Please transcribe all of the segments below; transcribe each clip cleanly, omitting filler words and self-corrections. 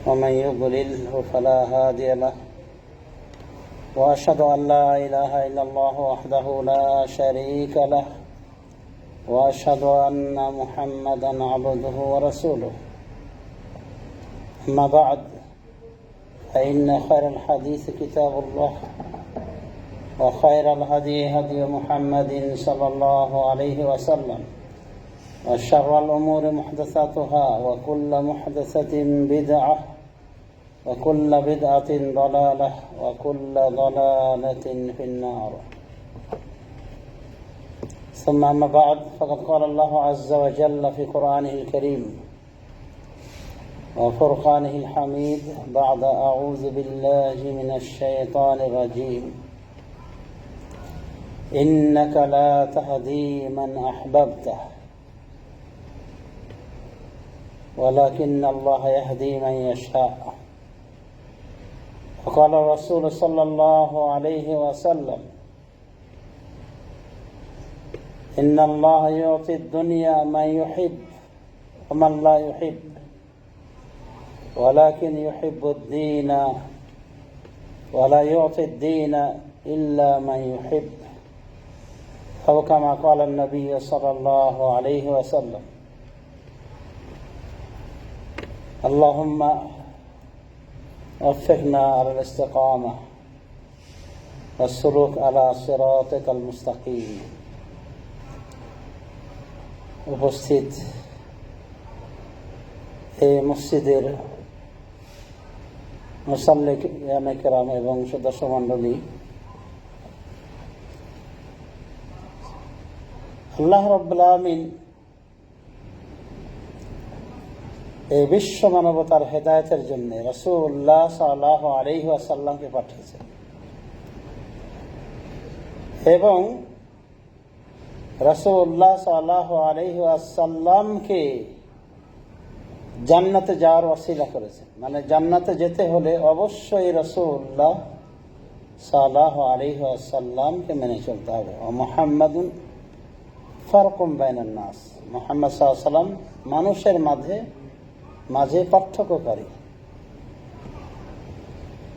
ومن يضلله فلا هادي له وأشهد أن لا إله إلا الله وحده لا شريك له وأشهد أن محمدا عبده ورسوله أما بعد فإن خير الحديث كتاب الله وخير الهدي هدي محمد صلى الله عليه وسلم وشر الأمور محدثاتها وكل محدثة بدعة وكل بدعة ضلالة وكل ضلالة في النار ثم أما بعد فقد قال الله عز وجل في قرآنه الكريم وفرقانه الحميد بعد أعوذ بالله من الشيطان الرجيم إنك لا تهدي من أحببته ولكن الله يهدي من يشاء وقال الرسول صلى الله عليه وسلم إن الله يعطي الدنيا من يحب ومن لا يحب ولكن يحب الدين ولا يعطي الدين إلا من يحب أو كما قال النبي صلى الله عليه وسلم اللهم وفقنا على الاستقامة والسلوك على صراطك المستقيم উপস্থিত এই মসজিদের মুসাল্লি কেরাম এবং সদস্য মণ্ডলী, আল্লাহ রাব্বুল আলামিন এই বিশ্ব মানবতার হেদায়েতের জন্য রাসূলুল্লাহ সাল্লাল্লাহু আলাইহি ওয়াসাল্লামকে পাঠিয়েছেন এবং রাসূলুল্লাহ সাল্লাল্লাহু আলাইহি ওয়াসাল্লামকে জান্নাতে যাওয়ার ওসিলা করেছেন। মানে জান্নাতে যেতে হলে অবশ্যই রাসূলুল্লাহ সাল্লাল্লাহু আলাইহি ওয়াসাল্লামকে মেনে চলতে হবে। ও মুহাম্মাদুন ফারকুম বাইনান নাস, মুহাম্মদ সাল্লাল্লাহু আলাইহি ওয়াসাল্লাম মানুষের মাঝে পার্থক্যকারী।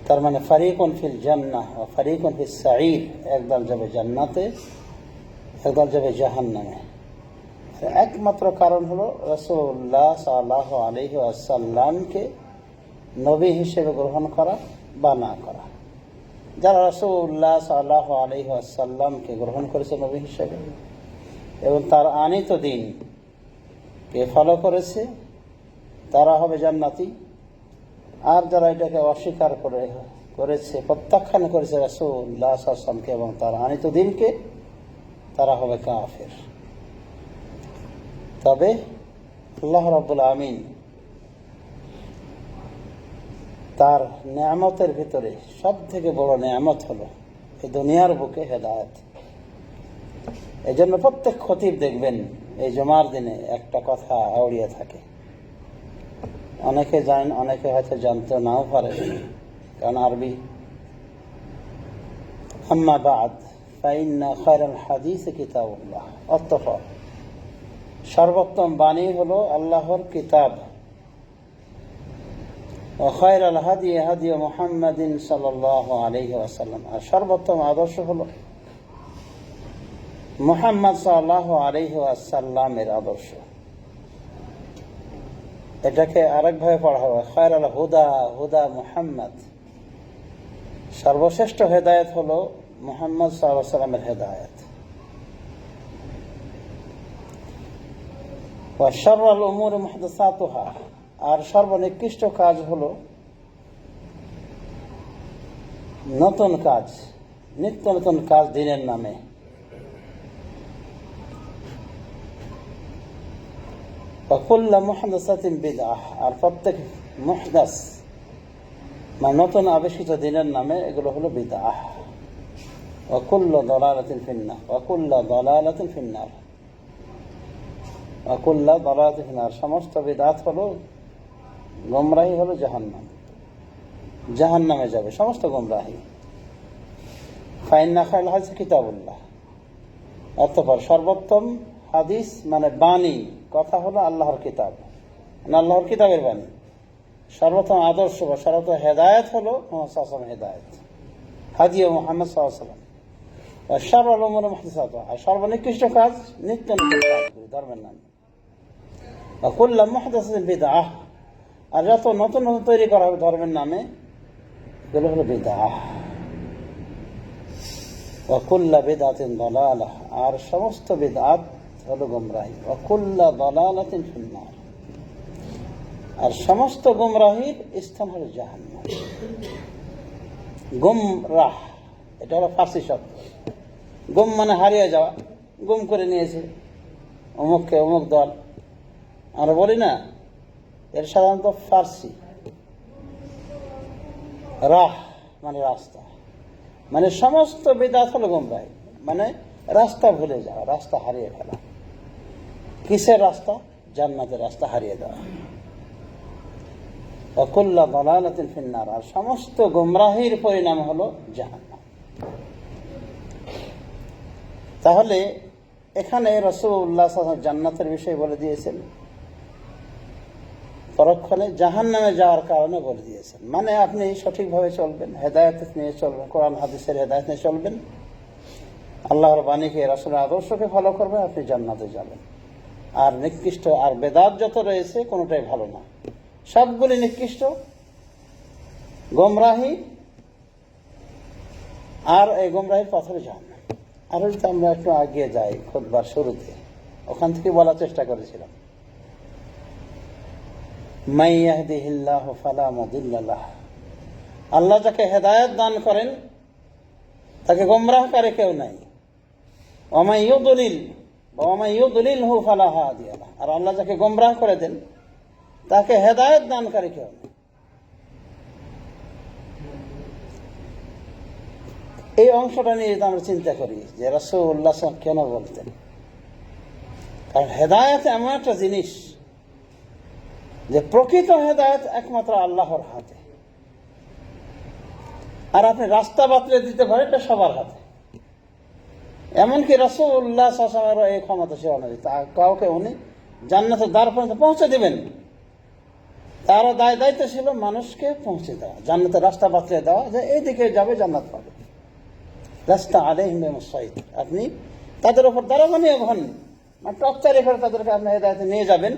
তার মানে ফারিকুন ফিল জান্নাহ ওয়া ফারিকুন ফিস সাঈর, একদল যাবে জান্নাতে, একদল যাবে জাহান্নামে। একমাত্র কারণ হলো রাসূলুল্লাহ সাল্লাল্লাহু আলাইহি ওয়াসাল্লামকে নবী হিসেবে গ্রহণ করা বা না করা। যারা রাসূলুল্লাহ সাল্লাল্লাহু আলাইহি ওয়াসাল্লামকে গ্রহণ করেছে নবী হিসেবে এবং তার আনিত দিনকে ফলো করেছে, তারা হবে জান্নাতি। আর যারা এটাকে অস্বীকার করেছে, প্রত্যাখ্যান করেছে রাসূলুল্লাহ সাল্লাল্লাহু আলাইহি ওয়াসাল্লামকে এবং তার আনিত দিনকে, তারা হবে কাফের। তবে আল্লাহ রাব্বুল আমিন তার নেয়ামতের ভিতরে সব থেকে বড় নেয়ামত হলো এই দুনিয়ার বুকে হেদায়েত। এই জন্য প্রত্যেক খতিব দেখবেন এই জুমার দিনে একটা কথা আওড়িয়ে থাকে। অনেকে জানেন, অনেকে হয়তো জানতে নাও পারে, কারণ আরবি। আম্মা বা'দ ফাইন্না খায়রাল হাদিস কিতাবুল্লাহ, অতঃপর সর্বোত্তম বাণী হলো আল্লাহর কিতাব। ওয়া খায়রাল হাদি হাদি মুহাম্মাদিন সাল্লাল্লাহু আলাইহি ওয়াসাল্লাম, আর সর্বোত্তম আদর্শ হলো মুহাম্মদ সাল্লাল্লাহু আলাইহি ওয়াসাল্লামের আদর্শ। এটাকে আরেকভাবে পড়া হবে খায়রাল হুদা হুদা মুহাম্মদ, সর্বশ্রেষ্ঠ হেদায়েত হলো মুহাম্মদ সাল্লাল্লাহু আলাইহি ওয়াসাল্লামের হেদায়েত। ওয়া শাররুল উমুরি মুহদাসাতুহা, আর সর্বনিকৃষ্ট কাজ হলো নতুন কাজ, নিত্য নতুন কাজ দিনের নামে। ওয়া কুল্লু মুহদাসাতিন বিদআহ, আর প্রত্যেক মুহদাস মানে নতুন আবিষ্কৃত দিনের নামে এগুলো হলো বিদআহ। ওয়া কুল্লু দালালাতিন ফিন্নার, ওয়া কুল্লু দালালাতিন ফিন্নার, ওয়া কুল্লু দালালাতিন ফিন্নার, সমস্ত বিদআত হলো গোমরাহি, হলো জাহান্নাম, জাহান্নামে যাবে সমস্ত গোমরাহি। ফাইন্না খায়রাল হাদিস কিতাবুল্লাহ, অতঃপর সর্বোত্তম হাদিস মানে বাণী, কথা হলো আল্লাহর কিতাব, মানে আল্লাহর কিতাবের বাণী। সর্বপ্রথম আদর্শ বা সর্বপ্রথম হেদায়েত হলো মুহাম্মদ সাল্লাল্লাহু আলাইহি ওয়াসাল্লাম হেদায়েত, হাদিয়ে মুহাম্মদ সাল্লাল্লাহু আলাইহি ওয়াসাল্লাম। আর শাররুল উমুরি মুহদাসাতুহা, আর সর্বনিকৃষ্ট কাজ নিত্য নতুন কাজগুলি ধর্মের নামে। ওয়া কুল্লু মুহদাসাতিন বিদআহ, আর যত নতুন নতুন তৈরি করা হবে ধর্মের নামে এগুলো হলো বিদআহ। ওয়া কুল্লু বিদআতিন দালালাহ, আর সমস্ত বিদআত হলো গোমরাহি। ওয়া কুল্লু দালালাতিন ফিন্নার, আর সমস্ত গুমরাহির স্থান হলো জাহান্নাম। গুমরাহ এটা হলো ফার্সি শব্দ। গুম মানে হারিয়ে যাওয়া, গুম করে নিয়েছে অমুককে অমুক দল, আমরা বলি না, এর সাধারণত ফার্সি। রাহ মানে রাস্তা, মানে সমস্ত বিদআত হলো গুমরাহি, মানে রাস্তা ভুলে যাওয়া, রাস্তা হারিয়ে ফেলা। কিসের রাস্তা? জান্নাতের রাস্তা হারিয়ে দেওয়া। ওয়া কুল্লু দালালাতিন ফিন্নার, আর সমস্ত গুমরাহির পরিণাম হলো জাহান্নাম। তাহলে এখানে রাসূলুল্লাহ সাল্লাল্লাহু আলাইহি ওয়াসাল্লাম জান্নাতের বিষয় বলে দিয়েছেন, পরক্ষণে জাহান্নামে যাওয়ার কারণে বলে দিয়েছেন। মানে আপনি সঠিকভাবে চলবেন, হেদায়েত নিয়ে চলবেন, কোরআন হাদিসের হেদায়েত নিয়ে চলবেন, আল্লাহর বাণীকে, রাসূলের আদর্শকে ফলো করবেন, আপনি জান্নাতে যাবেন। আর নিকৃষ্ট আর বেদাত যত রয়েছে কোনোটাই ভালো না, সবগুলি নিকৃষ্ট, গোমরাহি, আর এই গোমরাহির পথ হলো জাহান্নাম। আর যদি আমরা একটু এগিয়ে যাই খুতবার শুরুতে, ওখান থেকে বলার চেষ্টা করেছিলাম, মান ইয়াহদিহিল্লাহু ফালা মুদিল্লা লাহ, আল্লাহ যাকে হেদায়েত দান করেন তাকে গোমরাহকারী কেউ নাই। ওয়া মান ইউদ্লিলহু ফালা হাদিয়া লাহ, আর আল্লাহ যাকে গোমরাহ করে দেন তাকে হেদায়েত দানকারী কেউ নেই। এই অংশটা নিয়ে আমরা চিন্তা করি যে রাসূলুল্লাহ সাল্লাল্লাহু আলাইহি ওয়াসাল্লাম কেন বলতেন। কারণ হেদায়েত এমন একটা জিনিস যে প্রকৃত হেদায়েত একমাত্র আল্লাহর হাতে, আর আপনি রাস্তা বাতলে দিতে পারেন এটা সবার হাতে। এমনকি রাসূলুল্লাহ সাল্লাল্লাহু আলাইহি ওয়াসাল্লামের এই ক্ষমতা ছিল না, কাউকে উনি জান্নাতের দ্বার পর্যন্ত পৌঁছে দেবেন। তারও দায়িত্ব ছিল মানুষকে পৌঁছে দেওয়া, জান্নাতের রাস্তা বাতলে দেওয়া, যে এইদিকে যাবে জান্নাত পাবে। রাস্তা আলাইহিম বিমুসাইতির, আপনি তাদের উপর দারোগা নিয়োগ হননি, মানে টর্চারি করে তাদেরকে আপনি হেদায়েতে নিয়ে যাবেন,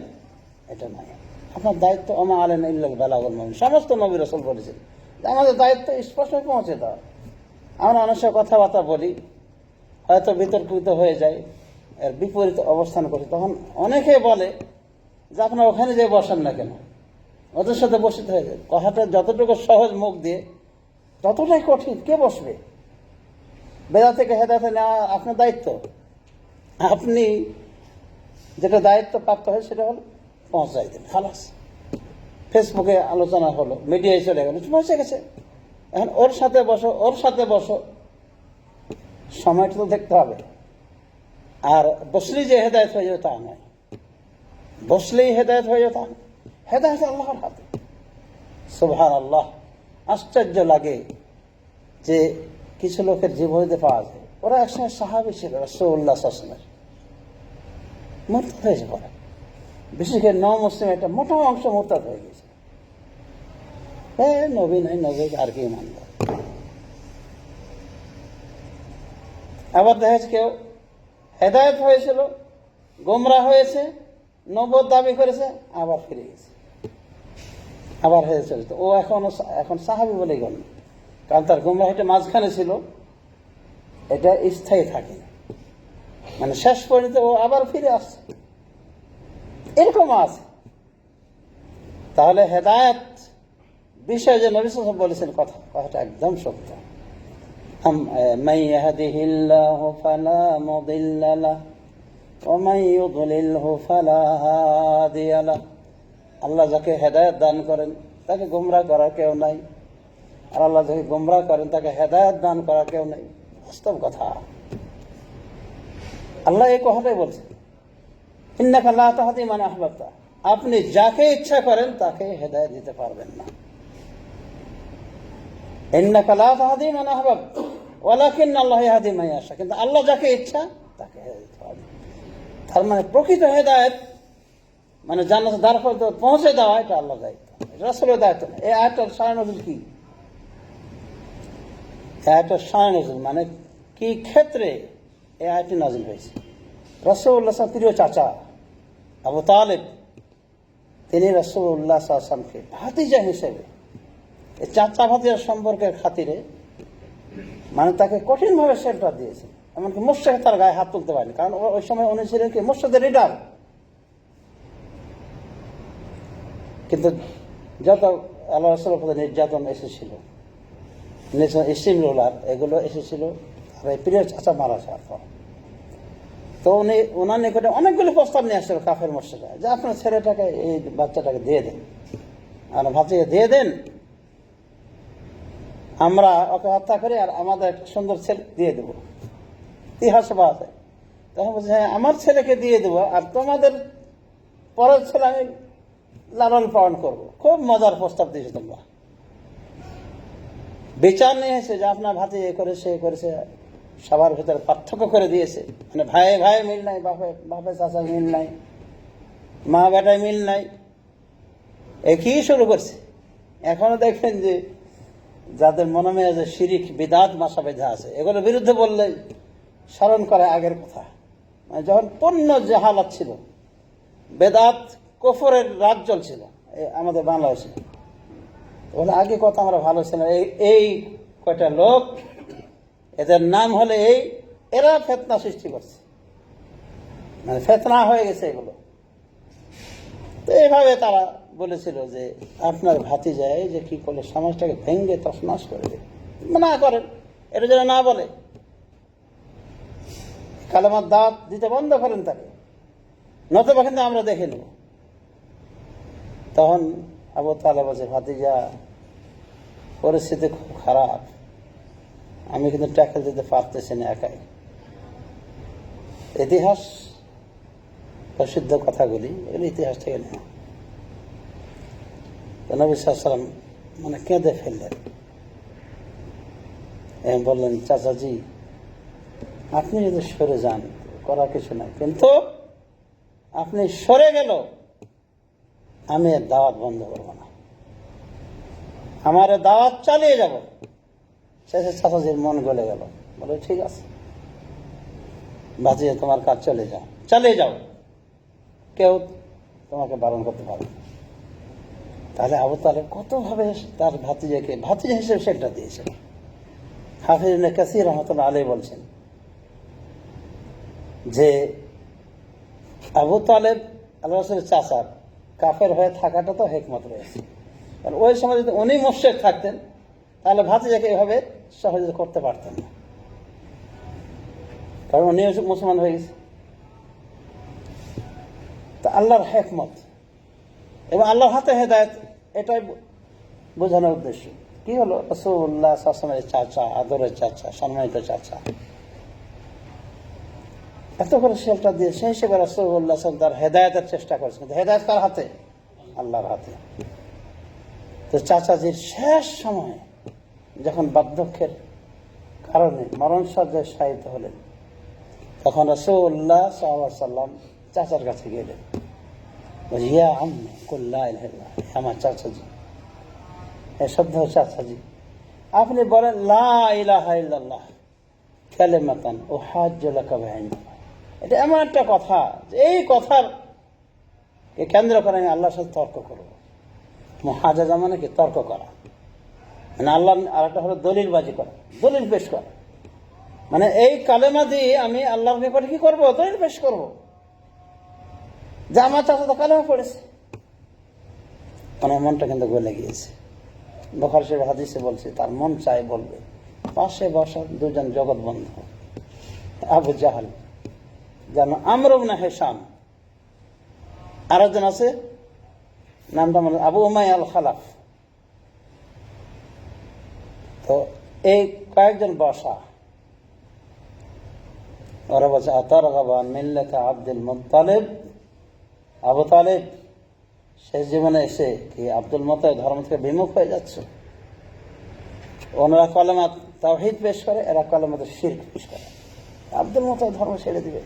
এটা নয়। আপনার দায়িত্ব ওমা আলাইনা ইল্লাল বালাগুল মুবিন, সমস্ত নবী রাসূল বলেছেন যে আমাদের দায়িত্ব স্পষ্ট পৌঁছে দেওয়া। আমরা অনেক কথাবার্তা বলি, হয়তো বিতর্কিত হয়ে যায়, এর বিপরীত অবস্থান করি, তখন অনেকে বলে যে আপনার ওখানে যে বসেন না কেন, ওদের সাথে বসিতে হয়ে যায়। কথাটা যতটুকু সহজ মুখ দিয়ে ততটাই কঠিন। কে বসবে? বেদাত থেকে হেদায়েতে নেওয়া আপনার দায়িত্ব। আপনি যেটা দায়িত্ব প্রাপ্ত হয় সেটা হলো পৌঁছাই দেন, খালাস। ফেসবুকে আলোচনা হলো, মিডিয়ায় চলে গেল, পৌঁছে গেছে। এখন ওর সাথে বসো, ওর সাথে বসো, সময়টা তো দেখতে হবে। আর বসলেই যে হেদায়েত হয়ে যাবে তা নয়, বসলেই হেদায়েত হয়ে যাবে তা নয়। হেদায়েত আল্লাহর হাতে। সুবহানাল্লাহ, আশ্চর্য লাগে যে কিছু লোকের জীবনীতে পাওয়া যায়, ওরা একসময় সাহাবী ছিল রাসূলুল্লাহ সাল্লাল্লাহু আলাইহি ওয়াসাল্লাম, মুরতাদ হয়েছে পরে। বিশেষ করে মুসলিম একটা মোটা অংশ মুরতাদ হয়ে গেছে। নবী নাই, নবী আর কি মানব। আবার দেখা যাচ্ছে কেউ হেদায়েত হয়েছিল, গোমরাহ হয়েছে, নবুয়ত দাবি করেছে, আবার ফিরে গেছে, আবার হয়ে চলেছে। ও এখন সাহাবী বলেই গণ্য, কারণ তার গোমরাহিটা মাঝখানে ছিল, এটা স্থায়ী থাকে না, মানে শেষ পর্যন্ত ও আবার ফিরে আসছে, এরকম আছে। তাহলে হেদায়েত বিষয়ে যে নবী সাল্লাল্লাহু আলাইহি ওয়াসাল্লাম বলেছেন, কথাটা একদম সত্য। মান ইয়াহদিহিল্লাহু ফালা মুদিল্লা লাহু ওয়া মান ইউদ্লিলহু ফালা হাদিয়া লাহু, আল্লাহ যাকে হেদায়েত দান করেন তাকে গোমরাহ করার কেউ নাই, আর আল্লাহ যাকে গোমরাহ করেন তাকে হেদায়েত দান করার কেউ নাই। বাস্তব কথা, আল্লাহ এই কথাটাই বলছেন, ইন্নাকা লা তাহদি মান আহবাবতা, আপনি যাকে ইচ্ছা করেন তাকে হেদায়েত দিতে পারবেন না। ইন্নাকা লা তাহদি মান আহবাবতা ওয়ালাকিন্না আল্লাহ ইয়াহদি মান ইয়াশা, কিন্তু আল্লাহ যাকে ইচ্ছা তাকে হেদায়েত দিতে পারবেন। তার মানে প্রকৃত হেদায়েত মানে জান্নাতের দ্বার পর্যন্ত পৌঁছে দেওয়া, এটা আল্লাহর দায়িত্ব। রাসূলের দায়িত্ব না। এই আয়াতটার শানে নজুল কি? এই আয়াতটার শানে নজুল মানে কি ক্ষেত্রে এই আয়াতটি নাযিল হয়েছে? রাসূলুল্লাহ সাল্লাল্লাহু আলাইহি ওয়াসাল্লাম প্রিয় চাচা আবু তালেব, তিনি রাসূলুল্লাহ সাল্লাল্লাহু আলাইহি ওয়াসাল্লামকে ভাতিজা হিসেবে এই চাচা ভাতিজার সম্পর্কের খাতিরে মানে তাকে কঠিনভাবে শেল্টার দিয়েছেন। এমনকি মুশরিক তার গায়ে হাত তুলতে পারেনি, কারণ ওই সময় উনি ছিলেন কি মুশরিকদের লিডার। কিন্তু যত আল্লাহ রাসূলের প্রতি নির্যাতন এসেছিল, ইসলাম রোলার এগুলো এসেছিল আর এই প্রিয় চাচা মারা যাওয়ার পর, তো উনি ওনার নিকটে অনেকগুলো প্রস্তাব নিয়ে আসছিল কাফের মুশরিকরা, যে আপনার ছেলেটাকে এই বাচ্চাটাকে দিয়ে দেন, আর ভাতিকে দিয়ে দেন, আমরা ওকে হত্যা করি আর আমাদের একটা সুন্দর ছেলে দিয়ে দেবো। ইতিহাসে পাওয়া যায়। তখন বলছে হ্যাঁ আমার ছেলেকে দিয়ে দেবো আর তোমাদের পরের ছেলে আমি লালন পালন করবো। খুব মজার প্রস্তাব দিয়েছে তোমরা। বিচার নিয়ে এসে যে আপনার ভাতি এ করেছে এ করেছে, সবার ভিতরে পার্থক্য করে দিয়েছে, মানে ভাইয়ে ভাইয়ে মিল নাই, বাপে চাচা মিল নাই, মা বেটায় মিল নাই, একই শুরু করছে। এখনো দেখেন যে যাদের মনে মেজাজে শিরিক বিদাত মাসা বেঁধে আছে, এগুলোর বিরুদ্ধে বললে স্মরণ করে আগের কথা। মানে যখন পূর্ণ জাহালাত ছিল, বেদাত কুফরের রাজ চলছিল আমাদের বাংলাদেশে, বলে আগে কথা আমরা ভালো ছিলাম, এই কয়টা লোক এদের নাম হলে এই, এরা ফেতনা সৃষ্টি করছে, মানে ফেতনা হয়ে গেছে এগুলো। তো এইভাবে তারা বলেছিল যে আপনার ভাতিজায় যে কি করলে সমাজটাকে ভেঙ্গে তছনছ করে দেবে, না করেন, এটা যেন না বলে, কালেমার দাওয়াত দিতে বন্ধ করেন তাকে, নতুবা কিন্তু আমরা দেখে নেব। তখন আবু তালেব বলছে ভাতিজা পরিস্থিতি খুব খারাপ, আমি কিন্তু ট্যাকেল দিতে পারতেছি না একাই। ইতিহাস প্রসিদ্ধ কথাগুলি এগুলো ইতিহাস থেকে নেওয়া। নবী সাল্লাল্লাহু আলাইহি ওয়াসাল্লাম মানে কেঁদে ফেললেন, বললেন চাচাজি আপনি যদি সরে যান করার কিছু নাই, কিন্তু আপনি সরে গেল আমি এর দাওয়াত বন্ধ করবো না, আমার দাওয়াত চালিয়ে যাব। শেষে চাচাজির মন গলে গেল, বলে ঠিক আছে বাঁচিয়ে তোমার কাজ চালিয়ে যাও, কেউ তোমাকে বারণ করতে পারবে। তাহলে আবু তালেব কতভাবে তার ভাতিজা হিসেবে সেটা দিয়েছেন। হাফিজ ইবনে কাসির রাহমাতুল্লাহ আলাইহি বলছেন যে আবু তালেব আল্লাহ রাসূলের চাচার কাফের হয়ে থাকাটা তো হিকমত রয়েছে, কারণ ওই সময় যদি উনি মুশরিক থাকতেন তাহলে ভাতিজাকে এভাবে সহজে করতে পারতেন না, কারণ উনি মুসলমান হয়ে গেছে। তা আল্লাহর হিকমত এবং আল্লাহর হাতে হেদায়েত, এটাই বোঝানোর উদ্দেশ্য। কি হলো, রাসূলুল্লাহ সাল্লাল্লাহু আলাইহি ওয়াসাল্লামের চাচা, আদরের চাচা, সম্মানিত চাচা, এত করে শেল্টার দিয়ে সেই হিসেবে রাসূলুল্লাহ সাল্লাল্লাহু আলাইহি ওয়াসাল্লাম তার হেদায়েতের চেষ্টা করেছেন, কিন্তু হেদায়েত কার হাতে? আল্লাহর হাতে। তো চাচাজির শেষ সময়ে যখন বার্ধক্যের কারণে মরণশয্যায় শায়িত হলেন, তখন রাসূলুল্লাহ সাল্লাল্লাহু আলাইহি ওয়াসাল্লাম চাচার কাছে গেলেন, ইয়া আম্মি কুল লা ইলাহা ইল্লাল্লাহ, আমার চাচাজি, শ্রদ্ধেয় চাচাজি আপনি বলেন লা ইলাহা ইল্লাল্লাহ কালিমাতান উহাজ্জু লাকা বিহা ইনদাল্লাহ। এটা এমন একটা কথা যে এই কথার কেন্দ্র করে আমি আল্লাহর সাথে তর্ক করব। মুহাজাজা মানে কি? তর্ক করা, মানে আল্লাহ, আর একটা হলো দলিলবাজি করা, দলিল পেশ করা, মানে এই কালেমা দিয়ে আমি আল্লাহর ব্যাপারে কি করবো? দলিল পেশ করব যে আমার চাচা তো কালেমা পড়েছে। মানে মনটা কিন্তু গলে গিয়েছে। বুখারী শরীফের হাদিসে বলছে তার মন চায় বলবে, পাশে বসা দুজন জগৎ বন্ধু, আবু জাহাল, যেন আমর ইবনে হিশাম, আর একজন আছে নামটা মনে, আবু উমাইয়া আল খালাফ। তো এই কয়েকজন বসা, ওরা বলছে আতারগাবা আন মিল্লাতি আব্দুল মুত্তালিব, আবু তালেব শেষ জীবনে এসে কি আব্দুল মুত্তালিব ধর্ম থেকে বিমুখ হয়ে যাচ্ছে। ওনারা কালেমা তাওহীদ পেশ করে, এরা কালেমাতে শিরক পেশ করে, আব্দুল মুত্তালিব ধর্ম ছেড়ে দিবে।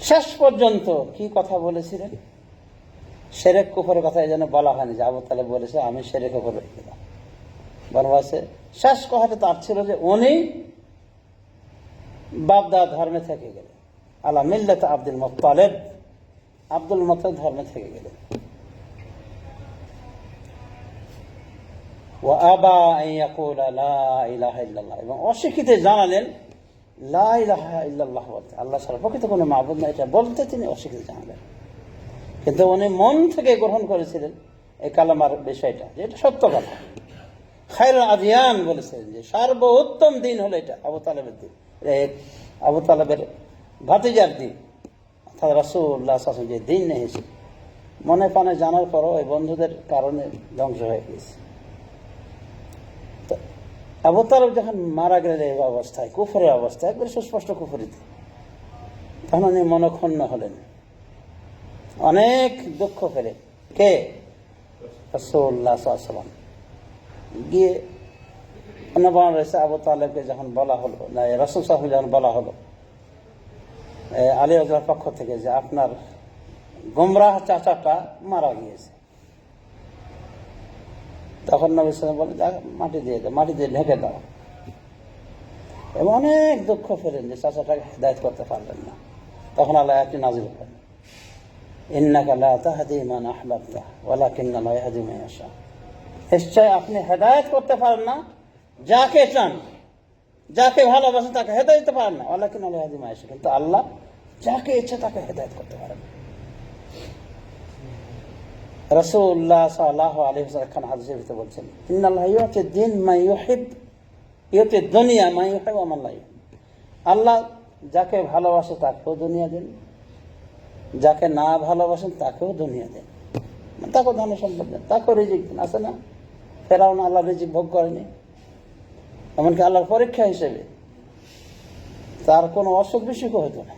শেষ পর্যন্ত কি কথা বলেছিলেন? শিরক কুফরের কথা এই জন্য বলা হয়নি যে আবু তালেব বলেছে আমি শিরক কুফর রেখে দিলাম, বলা হয়েছে শেষ কথাটা তার ছিল যে উনি বাপদা ধর্মে থেকে গেলেন, আলা মিল্লাত আব্দুল মুত্তালিব, আব্দুল মুত্তালিব ধর্মে থেকে গেলেন। ওয়া আবা আন ইয়াকুলা লা ইলাহা ইল্লাল্লাহ, এবং অস্বীকৃতি জানালেন লা ইলাহা ইল্লাল্লাহ বলতে, আল্লাহ ছাড়া প্রকৃত কোনো মাবুদ না, এটা বলতে তিনি অস্বীকৃতি জানালেন। কিন্তু উনি মন থেকে গ্রহণ করেছিলেন এই কালামার বিষয়টা, যে এটা সত্য কথা। খায়রুল আদিয়ান বলেছিলেন যে সর্বোত্তম দিন হলো এটা আবু তালেবের দিন, আবু তালেবের ভাতিজার দিন, অর্থাৎ রাসূলুল্লাহ সাল্লাল্লাহু আলাইহি ওয়াসাল্লাম যে দিন নিয়ে এসেছে। মনে প্রাণে জানার পরও এই বন্ধুদের কারণে ধ্বংস হয়ে গেছে। আবু তালেব যখন মারা গেলেন এই অবস্থায়, কুফরের অবস্থায়, একবারে সুস্পষ্ট কুফরিতে, তখন উনি মনক্ষুণ্ণ হলেন, অনেক দুঃখ পেলেন। কে? রাসূলুল্লাহ সাল্লাল্লাহু আলাইহি ওয়াসাল্লাম। গিয়ে অন্য বর্ণনা রয়েছে আবু তালেবকে যখন বলা হলো, না রাসূল সাল্লাল্লাহু আলাইহি ওয়াসাল্লাম যখন বলা হলো আলী রাদিয়াল্লাহু পক্ষ থেকে যে আপনার গোমরাহ চাচাটা মারা গিয়েছে, তখন নবী সাল্লাল্লাহু আলাইহি ওয়াসাল্লাম বলে মাটি দিয়ে দাও, মাটি দিয়ে ঢেকে দাও। এবং অনেক দুঃখ পেলেন যে চাচাটাকে হিদায়াত করতে পারলেন না। তখন আল্লাহ আয়াতটি নাযিল করেন, ইন্নাকা লা তাহদি মান আহবাবতা ওয়ালাকিন্নাল্লাহু ইয়াহদি মান ইয়াশা। নিশ্চয় আপনি হেদায়েত করতে পারেন না যাকে চান, যাকে ভালোবাসেন তাকে হেদায়েত দিতে পারেন না, ওয়ালাকিন্নাল্লাহু ইয়াহদি মান ইয়াশা, কিন্তু আল্লাহ যাকে ইচ্ছে তাকে হেদায়েত করতে পারেন। রাসূলুল্লাহ সাল্লাল্লাহু আলাইহি ওয়াসাল্লাম হাদিসের ভিতরে বলছেন, ইন্নাল্লাহা ইউতি দ্বীন মান ইউহিব, ইউতি দুনিয়া মান ইউহিব ওয়া মান লা ইউহিব। আল্লাহ যাকে ভালোবাসে তাকেও দুনিয়া দেন, যাকে না ভালোবাসেন তাকেও দুনিয়া দেন, তাকেও ধন সম্পদ দেন, তাকেও রিজিক দেন। আছে না? ফেরাউন আল্লাহ রিজিক ভোগ করেনি, এমনকি আল্লাহর পরীক্ষা হিসেবে তার কোনো অসুখ বিসুখ হতো না।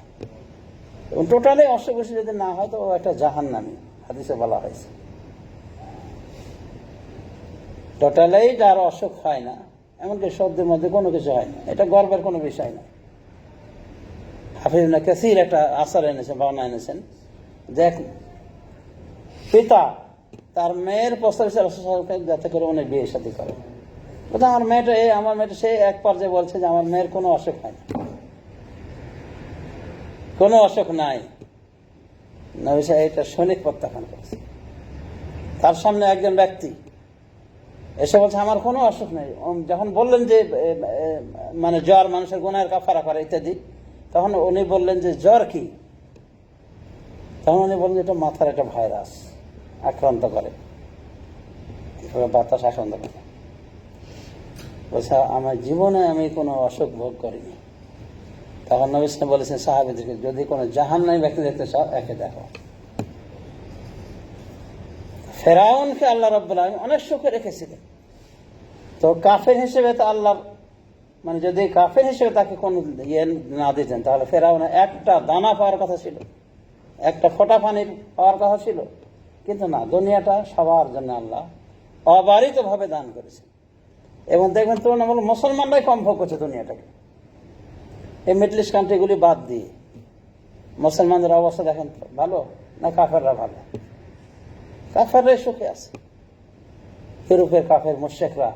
এবং টোটালি অসুখ বিসুখ যদি না হয় তো ও একটা জাহান্নামী, হাদিসে বলা হয়েছে। টোটালি যার অসুখ হয় না, এমনকি সর্দির মধ্যে কোনো কিছু হয় না, এটা গর্বের কোনো বিষয় না। হাফিজ ইবনে কাসির একটা আসার এনেছেন, বর্ণনা এনেছেন, যে পিতা তার মেয়ের প্রস্তাব যাতে করে উনি বিয়ে শাদী করেন। কোথাও আমার মেয়েটা সেই এক পর্যায়ে বলছে যে আমার মেয়ের কোনো অসুখ হয় না, কোনো অসুখ নাই। নবী সাহেব এটা সৈনিক প্রত্যাখ্যান করেছে। তার সামনে একজন ব্যক্তি এসে বলছে আমার কোনো অসুখ নেই। যখন বললেন যে মানে জ্বর মানুষের গুনাহের কাফারা করে ইত্যাদি, তখন উনি বললেন যে জ্বর কি? তখন উনি বললেন এটা মাথার একটা ভাইরাস আক্রান্ত করে, বাতাস আক্রান্ত করে। বলছে আমার জীবনে আমি কোনো অসুখ ভোগ করিনি। তখন নবী সাল্লাল্লাহু আলাইহি ওয়াসাল্লাম বলেছেন সাহাবীদেরকে, যদি কোনো জাহান্নামী ব্যক্তি দেখতে চাও একে দেখো। ফেরাউনকে আল্লাহ রাব্বুল আলামিন অনেক সুখে রেখেছিলেন, তো কাফের হিসেবে তো আল্লাহ মানে যদি কাফের হিসেবে তাকে কোনো ইয়ে না দিতেন তাহলে ফেরাউনের একটা দানা পাওয়ার কথা ছিল, একটা ফোঁটা পানি পাওয়ার কথা ছিল, কিন্তু না, দুনিয়াটা সবার জন্য আল্লাহ অবারিতভাবে দান করেছেন। এবং দেখবেন তুলনামূলক মুসলমানরাই কম ভোগ করছে দুনিয়াটাকে, এই মিডল ইস্ট কান্ট্রিগুলি বাদ দিয়ে। মুসলমানদের অবস্থা দেখেন ভালো না কাফেররা ভালো? কাফেররাই সুখে আছে। ইউরোপের কাফের মুশরিকরা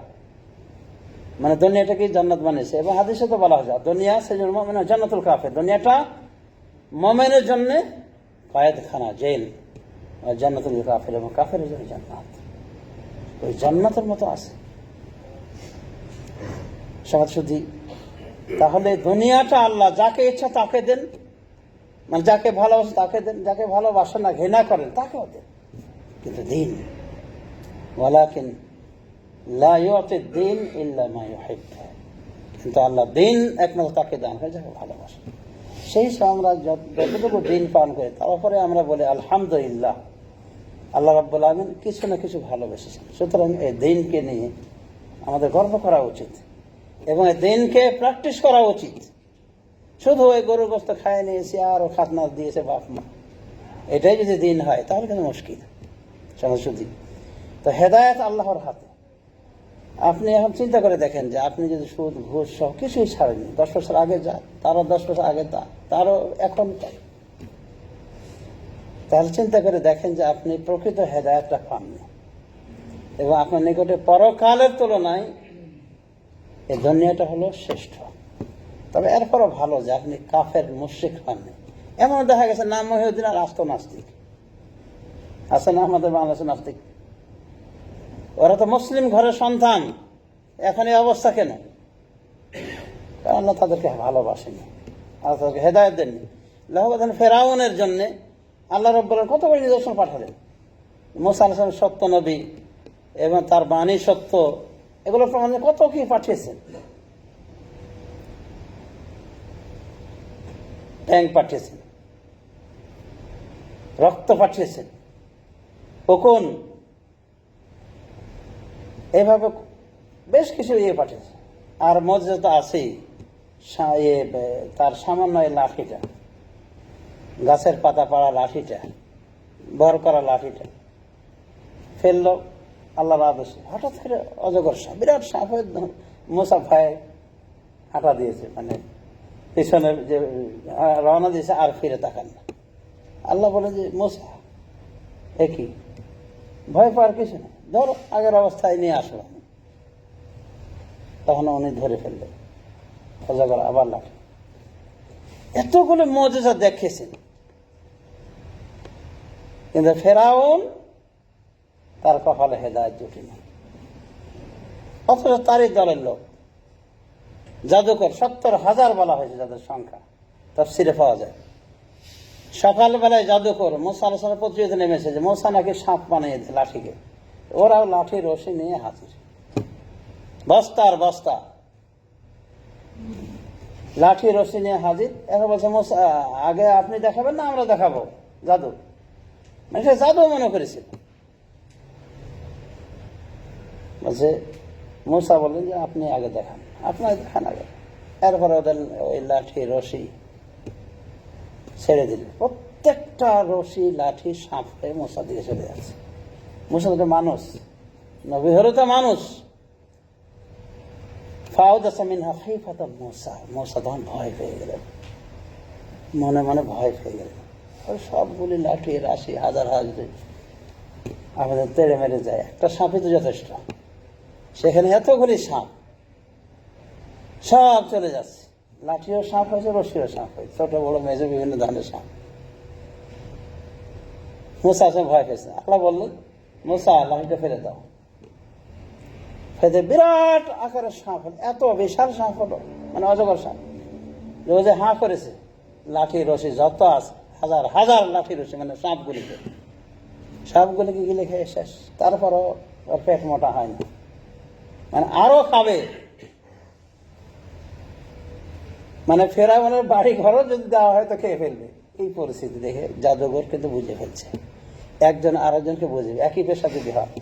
মানে দুনিয়াটাকে জান্নাত বানিয়েছে। এবং হাদিসে তো বলা হয়েছে দুনিয়া সেজন্য মুমিন জান্নাতুল কাফের, দুনিয়াটা মুমিনের জন্য কয়েদখানা, জেল, আর জান্নাতুল কাফের এবং কাফের জন্য জান্নাত। ওই জান্নাতের মতো আছে সমাজ শুদ্ধি। তাহলে দুনিয়াটা আল্লাহ যাকে ইচ্ছা তাকে দেন, মানে যাকে ভালোবাসেন তাকে দেন, যাকে ভালোবাসেন না ঘৃণা করেন তাকেও দেন, কিন্তু দিন ওয়ালাকিন লা ইউতি দ্বীন ইল্লা মা ইউহিব, কিন্তু আল্লাহ দিন একমাত্র তাকে দান করে যাকে ভালোবাসেন। সেই সময় আমরা যতটুকু দিন পালন করি তার উপরে আমরা বলি আলহামদুলিল্লাহ, আল্লাহ রাব্বুল আলামিন কিছু না কিছু ভালোবেসেছেন। সুতরাং এই দিনকে নিয়ে আমাদের গর্ব করা উচিত এবং এই দিনকে প্র্যাকটিস করা উচিত। শুধু ওই গরুর গোশত খায় নিয়েছি আর ও খাতনা দিয়েছে বাপ মা, এটাই যদি দিন হয় তাহলে কিন্তু মুশকিল শুধু। তো হেদায়েত আল্লাহর হাতে। আপনি এখন চিন্তা করে দেখেন যে আপনি যদি সুদ ঘুষ সব কিছুই ছাড়েনি, 10 বছর আগে যা, তারও 10 বছর আগে তা, তারও এখন তা, তাহলে চিন্তা করে দেখেন যে আপনি প্রকৃত হেদায়েতটা পাননি, এবং আপনার নিকটে পরকালের তুলনায় এই দুনিয়াটা হলো শ্রেষ্ঠ। তবে এরপরও ভালো যে আপনি কাফের মুশরিক হননি। এমন দেখা গেছে নাম মহিউদ্দিন আর আস্ত নাস্তিক আছে না আমাদের বাংলাদেশের নাস্তিক, ওরা তো মুসলিম ঘরের সন্তান, এখন এই অবস্থা কেন? কারণ আল্লাহ তাদেরকে ভালোবাসেনি, আল্লাহ তাদেরকে হেদায়েত দেননি। লাহবাদান ফেরাউনের জন্য আল্লাহ রাব্বুল আলামিন কত বড় নিদর্শন পাঠালেন। মুসা আলাইহিস সালাম সত্য নবী এবং তার বাণী সত্য, এগুলো প্রমাণে কত কি পাঠিয়েছেন। ট্যাঙ্ক পাঠিয়েছেন, রক্ত পাঠিয়েছেন, কোন এভাবে বেশ কিছু পাঠিয়েছে। আর মজা তো আছেই, তার সামান্য এই লাঠিটা, গাছের পাতা পাড়া লাঠিটা, বর করা লাঠিটা ফেললো আল্লাহর আদেশে, হঠাৎ করে অজগর সাপ, বিরাট সাপ হয়ে মুসা ভয়ে হাঁটা দিয়েছে, মানে পিছনে যে রওনা দিয়েছে আর ফিরে তাকান না। আল্লাহ বলে যে মুসা একই ভয় পাওয়ার কিছু না, ধরো আগের অবস্থায় নিয়ে আসলো। তখন উনি ধরে ফেললেন অজগর, আবার লাঠি। এতগুলো মুজিজা দেখেছেন, কিন্তু ফেরাউন তার কপালে হেদায়েত জুটেনি। অথচ তারই দলের লোক জাদুকর ৭০,০০০ বলা হয়েছে যাদের সংখ্যা, তাফসীরে পাওয়া যায়। সকালবেলায় জাদুকর মুসা আলাইহিস সালামের প্রতিযোগিতা নেমেছে যে মুসা নাকি সাপ বানিয়ে দেয় লাঠিকে, ওরাও লাঠির রশি নিয়ে হাজির, বস্তার বস্তা লাঠি রশি নিয়ে হাজির। এখন বলছে মুসা আগে আপনি দেখাবেন না আমরা দেখাবো জাদু, মানে সে জাদু মনে করেছিল। বলছে মুসা বললেন যে আপনি আগে দেখান, আপনার দেখান আগে। এরপরে ওদের ওই লাঠি রশি ছেড়ে দিল, প্রত্যেকটা রশি লাঠি সাপ হয়ে মুসার দিকে চলে যাচ্ছে। মুসা তো মানুষ, নবী হলো তো মানুষ। মুসা তখন ভয় পেয়ে গেলেন, মনে মনে ভয় পেয়ে গেলেন। ওই সবগুলি লাঠি রাশি হাজার হাজার আমাদের তেড়ে মেরে যায়, একটা সাপই তো যথেষ্ট, সেখানে এতগুলি সাপ সব চলে যাচ্ছে। লাঠিও সাপ হয়েছে, রশিও সাপ হয়েছে, ছোট বড় মেজে বিভিন্ন ধরনের সাপ। মুসা ভয় পেয়েছে। আল্লাহ বললেন মুসা লাঠিটা ফেলে দাও। ফেলে বিরাট আকারের সাপ হলো, এত বিশাল সাপ হলো, মানে অজগর সাপ। ও যে হাঁ করেছে, লাঠি রশি যত আছে হাজার হাজার লাঠি রশি, মানে সাপগুলিকে গিলে খেয়ে শেষ। তারপরও ওর পেট মোটা হয় না, মানে আরো খাবে। মানে ফেরাউনের বাড়ি ঘরও যদি দেওয়া হয় তো খেয়ে ফেলবে। এই পরিস্থিতি দেখে জাদুঘর কিন্তু বুঝে ফেলছে, একজন আরেকজনকে বুঝবে। একই পেশা যদি হয়,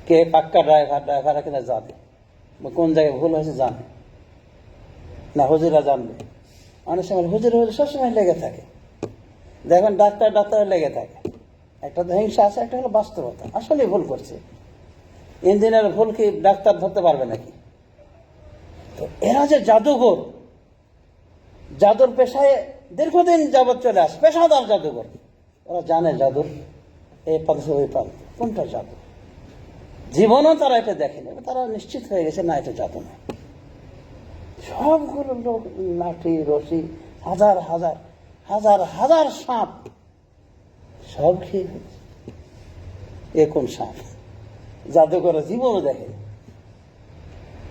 কে পাক্কা ড্রাইভার কিনা জানে, কোন জায়গায় ভুল হয়েছে জানে না, হুজুরা জানবে। অনেক সময় হুজুর সবসময় লেগে থাকে, দেখবেন ডাক্তার লেগে থাকে। একটা তো হিংসা আছে, একটা হলো বাস্তবতা, আসলে ভুল করছে। ইঞ্জিনিয়ার ভুল কি ডাক্তার ধরতে পারবে নাকি? তো এরা যে জাদুঘর, জাদুর পেশায় দীর্ঘদিন যাবৎ চলে আসে, পেশাদার জাদুঘর। ওরা জানে জাদুর এই পদ্ধতি ওই পদ্ধতি কোনটা জাদু। জীবনও তারা এটা দেখেনি, তারা নিশ্চিত হয়ে গেছে না এটা জাদু নয়। সবগুলো লোক লাঠি রশি হাজার হাজার হাজার হাজার সাপ সব খেয়ে ফেলছে। এ কোন সাপ? জাদুঘরের জীবনও দেখেনি।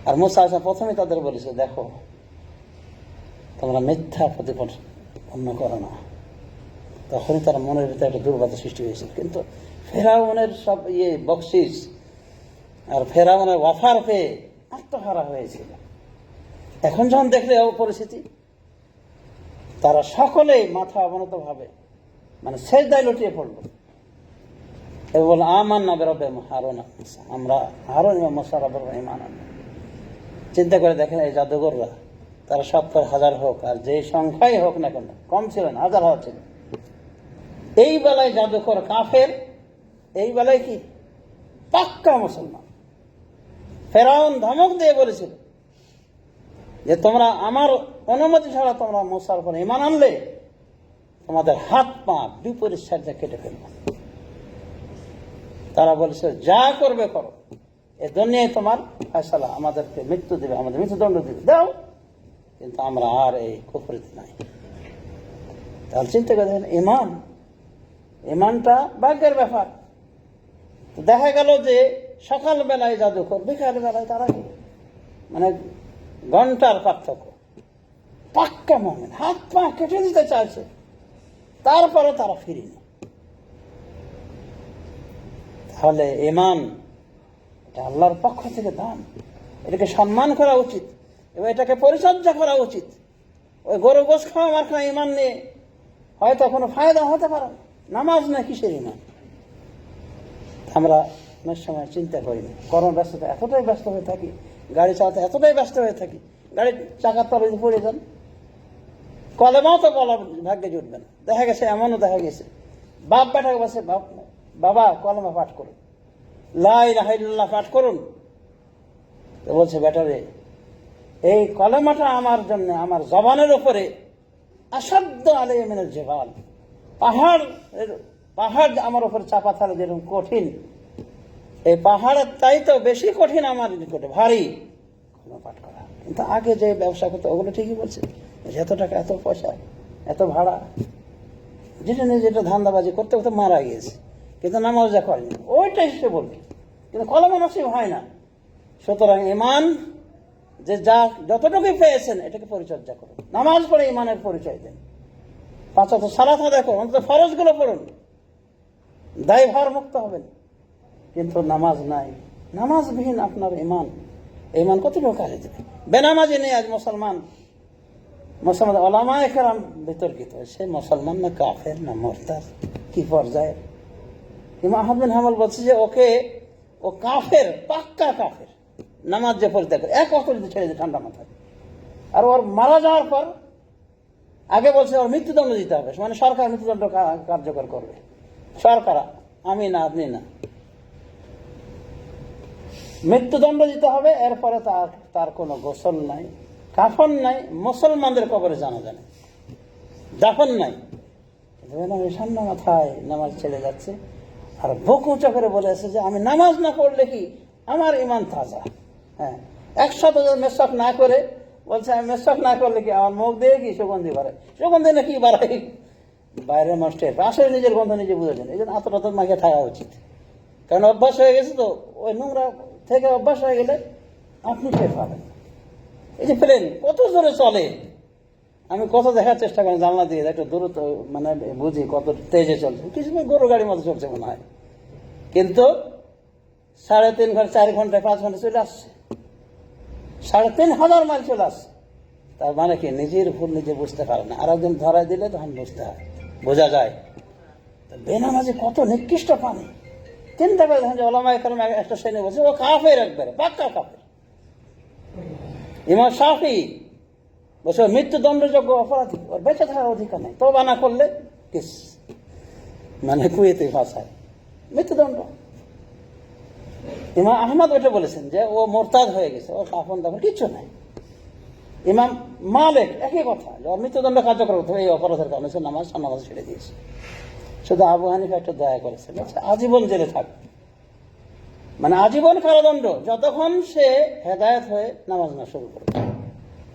আর মুসা প্রথমে তাদের বলেছে, দেখো তোমরা মিথ্যা প্রতিপন্ন করো না। তখনই তার মনের ভিতরে একটা দুর্বলতা সৃষ্টি হয়েছিল। কিন্তু ফেরাউনের সব বকশিস আর ফেরাউনের ওয়াফার পেয়ে আত্মহারা হয়েছিল। এখন যখন দেখলে পরিস্থিতি, তারা সকলেই মাথা অবনত ভাবে মানে সেজদায় লুটিয়ে পড়লো এবং বলল আমান্না বিরব্বি হারুন, আমরা হারুন এবং মুসা রব্বুল ঈমান আনলাম। চিন্তা করে দেখেন, এই জাদুঘররা তারা ৭০,০০০ হোক আর যে সংখ্যাই হোক না কেন, কম ছিল না, হাজার হাজার ছিল। এই বেলায় জাদুকর কাফের, এই বেলায় কি পাক্কা মুসলমান। ফেরাউন ধমক দিয়ে বলেছিল যে তোমরা আমার অনুমতি ছাড়া তোমরা মুসার উপর ঈমান আনলে তোমাদের হাত পা বিপরীত সাইডে কেটে ফেলবো। তারা বলেছে যা করবে করো, এ দুনিয়ায় তোমার ফয়সালা, আমাদেরকে মৃত্যু দেবে, আমাদের মৃত্যুদণ্ড দেবে, দাও, কিন্তু আমরা আর এই কুফরিতে নাই। তাহলে চিন্তা করে দেখেন, ইমানটা ভাগ্যের ব্যাপার। দেখা গেল যে সকাল বেলায় জাদুকর, বিকাল বেলায় তারা মানে ঘন্টার পার্থক্য, পাক্কা মুমিন, হাত পা কেটে দিতে চাইছে, তারপরে তারা ফিরেনি। তাহলে ঈমান এটা আল্লাহর পক্ষ থেকে দান, এটাকে সম্মান করা উচিত এবং এটাকে পরিচর্যা করা উচিত। ওই গরু গোশ খাওয়া মার খাওয়া ঈমান নিয়ে হয়তো কোনো ফায়দা হতে পারে, নামাজ না কিসের ঈমান? আমরা অনেক সময় চিন্তা করি না, কর্মব্যস্ততা এতটাই ব্যস্ত হয়ে থাকি, গাড়ি চালাতে এতটাই ব্যস্ত হয়ে থাকি, গাড়ির চাকার তলে পড়ে যান, কলেমাও তো বলার ভাগ্যে জুটবে না। দেখা গেছে, এমনও দেখা গেছে বাপ বেটাকে বলছে, বাবা কলেমা পাঠ করুন, লা ইলাহা ইল্লাল্লাহ পাঠ করুন। তো বলছে, বেটারে এই কলেমাটা আমার জন্য, আমার জবানের উপরে আসাধ্য আলাইয়া মিনাল জিবাল, পাহাড় আমার উপরে চাপা থাকলে যেরকম কঠিন, এই পাহাড়ের তাই তো বেশি কঠিন আমার নিকটে, ভারী কলেমা পাঠ করা। কিন্তু আগে যে ব্যবসা করতো ওগুলো ঠিকই বলছে, এত টাকা, এত পয়সা, এত ভাড়া, যেটা নিয়ে যেটা ধান্দাবাজি করতে করতে মারা গিয়েছে, কিন্তু নামাজ যা করেনি ওইটাই সে বলবে, কিন্তু কলমা নসিব হয় না। সুতরাং ঈমান যে যা যতটুকু পেয়েছেন এটাকে পরিচর্যা করুন, নামাজ পড়ে ঈমানের পরিচয় দেন, 5 ওয়াক্ত সালাত আদায় করুন, অন্তত ফরজগুলো পড়ুন, দায়ভার মুক্ত হবেন। কিন্তু নামাজ নাই, নামাজবিহীন আপনার ঈমান কতটুকু কাজে দেবে? বেনামাজি নেই আজ মুসলমান ওলামায়ে কেরাম বিতর্কিত, সে মুসলমান না কাফের না মুরতাদ, কি পর্যায়ে? ইমাম আহমদ বিন হাম্বল বলছে যে ও কাফের, পাক্কা কাফের, নামাজ যে পরিত্যাগ করে, এক ওয়াক্ত যদি ছেড়ে দেয় ঠান্ডা মাথায়। আর ওর মারা যাওয়ার পর আগে বলছে ওর মৃত্যুদণ্ড দিতে হবে, মানে সরকার মৃত্যুদণ্ড কার্যকর করবে, সরকার, আমি না, আপনি না, মৃত্যুদণ্ড দিতে হবে। এরপরে তার কোনো গোসল নাই, কাফন নাই, মুসলমানদের কবরে জানাজা নেই, দাফন নাই। ঠান্ডা মাথায় নামাজ ছেড়ে যাচ্ছে আর বুক উঁচা করে বলে আসছে যে আমি নামাজ না পড়লে কি আমার ঈমান তাজা। হ্যাঁ, 100 মেসওয়াক না করে বলছে আমি মেসওয়াক না করলে কি আমার মুখ দিয়ে কি সুগন্ধি বাড়ায়, সুগন্ধি না কি বাড়াই, বাইরের মানুষের আসলে নিজের গন্ধ নিজে বুঝেছেন। এই জন্য আতর আতর মাখিয়ে থাকা উচিত, কারণ অভ্যাস হয়ে গেছে তো, ওই নোংরা থেকে অভ্যাস হয়ে গেলে আপনি টের পাবেন। এই যে প্লেন কত জোরে চলে, আমি কত দেখার চেষ্টা করি জানলা দিয়ে, একটু দূরত্ব মানে বুঝি কত তেজে চলছে, কিছু গরু গাড়ির মতো চলছে মনে হয়, কিন্তু 3.5 ঘন্টা 4 ঘন্টায় 5 ঘন্টা চলে আসছে, 3,500 মাইল চলে আসছে। তার মানে কি নিজের ভুল নিজে বুঝতে পারে না, আর একজন ধরাই দিলে তখন বুঝতে হয়, বোঝা যায়। বেনামাজি কত নিকৃষ্ট প্রাণী। চিন্তা করে দেখেন যে ওলামায়ে কেরাম একটা শ্রেণী বলছে ও কাফের, একবারে পাক্কা কাফের। ইমাম শাফি বলছে মৃত্যুদণ্ডযোগ্য অপরাধী, ওর বেঁচে থাকার অধিকার নেই, তওবা না করলে কিস মানে কুয়েতে ভাষায় মৃত্যুদণ্ড। ইমাম আহমদ ওটা বলেছেন যে ও মোরতাদ হয়ে গেছে, ও কাফন দাফন কিচ্ছু নাই। ইমাম মালিক একই কথা, যে ওর মৃত্যুদণ্ড কার্যকর করতে হবে এই অপরাধের কারণে, সে নামাজ ছেড়ে দিয়েছে। শুধু আবু হানিফা একটা দয়া করেছে, আজীবন জেলে থাকবে, মানে আজীবন কারাদণ্ড, যতক্ষণ সে হেদায়েত হয়ে নামাজ না শুরু করবে।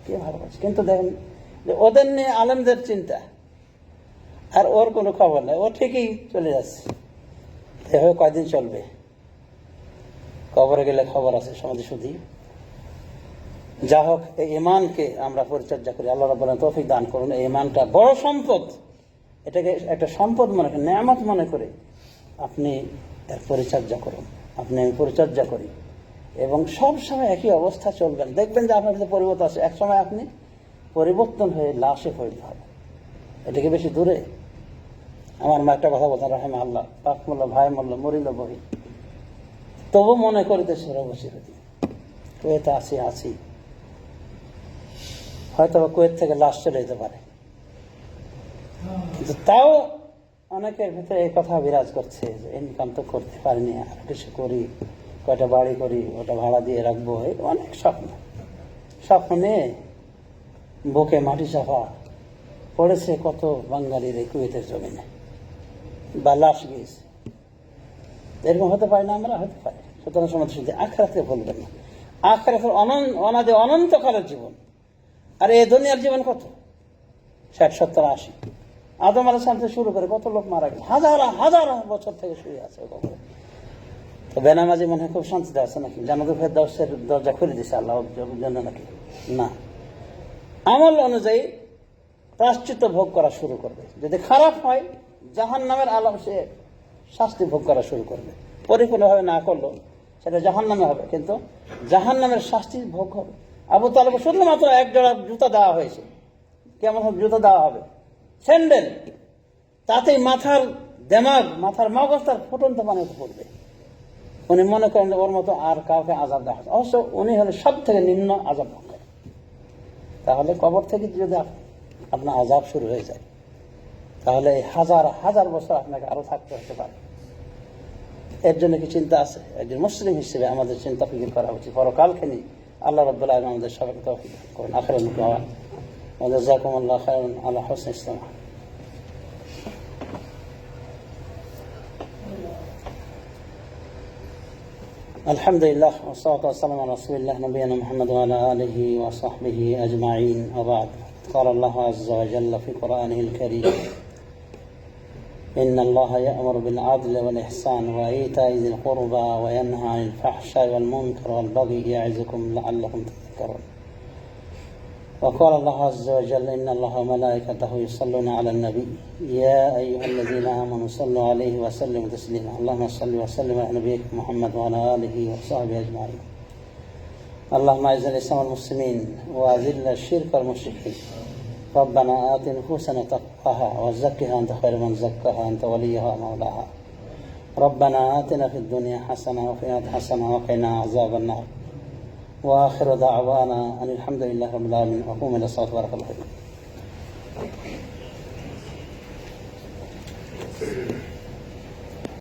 কি ভালো আছে, কিন্তু দেখেন যে ওদের নিয়ে আলেমদের চিন্তা, আর ওর কোনো খবর নেই, ও ঠিকই চলে যাচ্ছে। এভাবে কয়দিন চলবে? কবরে গেলে খবর আছে সমাজে শুধু। যা হোক, এই ঈমানকে আমরা পরিচর্যা করি, আল্লাহ রাব্বুল আলামিন তৌফিক দান করুন। এই ঈমানটা বড় সম্পদ, এটাকে একটা সম্পদ মনে করে, নেয়ামত মনে করে আপনি এর পরিচর্যা করুন, আপনি আমি পরিচর্যা করি, এবং সব সময় একই অবস্থা চলবেন, দেখবেন যে আপনার ভিতরে পরিবর্তন আছে। এক সময় আপনি পরিবর্তন হয়ে লাশে পরিণত হবে, এটাকে বেশি দূরে। আমার মা একটা কথা বলতেন, রাহেমা আল্লাহ, পাক মোল্লা ভাই মোল্লা মরিল বহি, তবু মনে করিতে সরবশী হতি, কুয়েতে আছি, হয়তো কুয়েত থেকে লাশ চলে যেতে পারে, কিন্তু তাও অনেকের ভিতরে এই কথা বিরাজ করছে যে ইনকাম তো করতে পারিনি, আর কিছু করি, কয়টা বাড়ি করি, ওটা ভাড়া দিয়ে রাখবো, অনেক স্বপ্ন নিয়ে বুকে মাটি চাপা, পড়েছে কত বাঙালির এই কুয়েতের জমিনে, বা লাশ গিয়েছে। এরকম হতে পারে না, আমরা হতে পারি। সুতরাং সমাজ আখিরাতকে ভুলবেন না। আখিরাতের অনাদি অনন্তকালের জীবন, আর এই দুনিয়ার জীবন কত, 60, 70, 80। আদম আলাইহিস সালাম থেকে শুরু করে কত লোক মারা গেছে, হাজার হাজার বছর থেকে শুয়ে আছে কবরে। তো বেনামাজি মনে হয় খুব শান্তিতে আছে নাকি? জান্নাতুল ফেরদাউসের দরজা খুলে দিছে আল্লাহ জন্য নাকি? না, আমল অনুযায়ী প্রায়শ্চিত্ত ভোগ করা শুরু করবে। যদি খারাপ হয়, জাহান্নামের আলাম সে শাস্তি ভোগ করা শুরু করবে। পরিপূর্ণভাবে না করলো সেটা জাহান্নামে হবে, কিন্তু জাহান্নামের শাস্তি ভোগ হবে। আবু তালেব শুধুমাত্র এক জোড়া জুতা দেওয়া হয়েছে, কেমন জুতা দেওয়া হবে, স্যান্ডেল, তাতেই মাথার দেমাগ, মাথার মগজ তার ফুটন্ত পানিতে পড়বে। উনি মনে করেন যে ওর মতো আর কাউকে আযাব দেওয়া হবে। অবশ্য উনি হলে সব থেকে নিম্ন আযাব পাবেন। তাহলে কবর থেকে যদি আপনার আযাব শুরু হয়ে যায়, তাহলে হাজার হাজার বছর আপনাকে আরো থাকতে হতে পারে। এর জন্য কি চিন্তা আছে? একজন মুসলিম হিসেবে আমাদের চিন্তা ফিকির করা উচিত পরকালকে নিয়ে। আল্লাহ রাব্বুল আলামিন আমাদের সবাইকে তৌফিক দান করুন। আখিরাত মুবারক ওয়া জাযাকুমুল্লাহু খায়রান আলা হুসনি ইসতিমা'a। আলহামদুলিল্লাহ ওয়া সাল্লাতু ওয়া সালামু আলা রাসূলিল্লাহ নবিয়িনা মুহাম্মদ ওয়া আলা আলিহি ওয়া সাহবিহি আজমাইন। ওয়া বা'দ। قال الله عز وجل في قرآنه الكريم: إن الله يأمر بالعدل والإحسان وإيتاء ذي القربى وينهى عن الفحشاء والمنكر والبغي يعظكم لعلكم تذكرون. وقال الله عز وجل: إن الله وملائكته يصلون على النبي يا أيها الذين آمنوا صلوا عليه وسلموا تسليما. اللهم صل وسلم على نبيك محمد وعلى آله وصحبه أجمعين. اللهم أعز الإسلام والمسلمين وأذل الشرك والمشركين. ربنا آت نفوسنا تقواها وزكها أنت خير من زكاها أنت وليها ومولاها. ربنا آتنا في الدنيا حسنة وفي الآخرة حسنة وقنا عذاب النار. وآخر دعوانا أن الحمد لله رب العالمين. وقوموا إلى الصلاة. بارك الله فيكم.